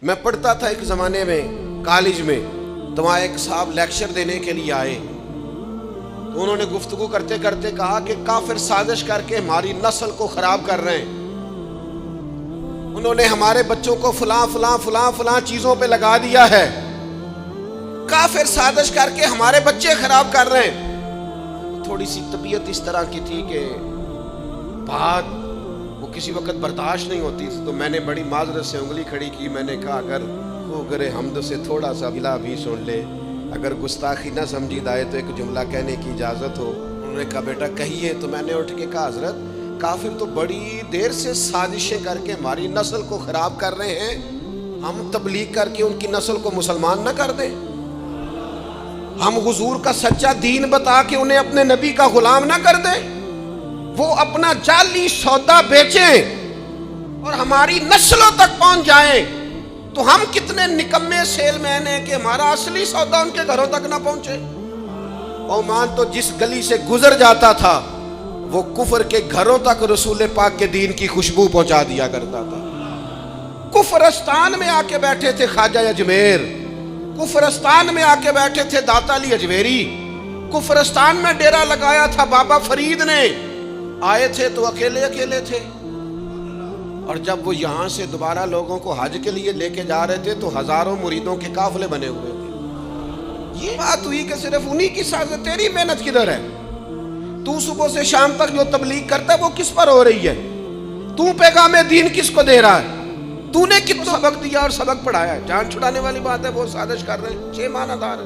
میں پڑھتا تھا ایک زمانے میں کالج میں، تو وہاں ایک صاحب لیکچر دینے کے لیے آئے، تو انہوں نے گفتگو کرتے کرتے کہا کہ کافر سازش کر کے ہماری نسل کو خراب کر رہے ہیں، انہوں نے ہمارے بچوں کو فلاں فلاں فلاں فلاں چیزوں پہ لگا دیا ہے، کافر سازش کر کے ہمارے بچے خراب کر رہے ہیں۔ تھوڑی سی طبیعت اس طرح کی تھی کہ بات وہ کسی وقت برداشت نہیں ہوتی، تو میں نے بڑی معذرت سے انگلی کھڑی کی، میں نے کہا اگر وہ گرے حمد سے تھوڑا سا بلا بھی سن لے، اگر گستاخی نہ سمجھی جائے تو ایک جملہ کہنے کی اجازت ہو۔ انہوں نے کہا بیٹا کہیے، تو میں نے اٹھ کے کہا حضرت کافر تو بڑی دیر سے سازشیں کر کے ہماری نسل کو خراب کر رہے ہیں، ہم تبلیغ کر کے ان کی نسل کو مسلمان نہ کر دیں، ہم حضور کا سچا دین بتا کے انہیں اپنے نبی کا غلام نہ کر دیں، وہ اپنا جعلی سودا بیچیں اور ہماری نسلوں تک پہنچ جائیں، تو ہم کتنے نکمے سیل مین ہیں کہ ہمارا اصلی سودا ان کے گھروں تک نہ پہنچے۔ عمان تو جس گلی سے گزر جاتا تھا وہ کفر کے گھروں تک رسول پاک کے دین کی خوشبو پہنچا دیا کرتا تھا۔ کفرستان میں آ کے بیٹھے تھے خواجہ اجمیر، کفرستان میں آ کے بیٹھے تھے داتا علی اجمیری، کفرستان میں ڈیرا لگایا تھا بابا فرید نے، آئے تھے تو اکیلے اکیلے تھے، اور جب وہ یہاں سے دوبارہ لوگوں کو حج کے لیے لے کے جا رہے تھے تو ہزاروں مریدوں کے قافلے بنے ہوئے تھے۔ یہ بات ہوئی کہ صرف انہی کی سازش، تیری محنت کدھر ہے؟ تو صبح سے شام تک جو تبلیغ کرتا ہے وہ کس پر ہو رہی ہے؟ تو پیغام دین کس کو دے رہا ہے؟ تو نے کتنا سبق دیا اور سبق پڑھایا ہے؟ جان چھڑانے والی بات ہے، وہ سازش کر رہے ہیں، 6 معنی دار ہے۔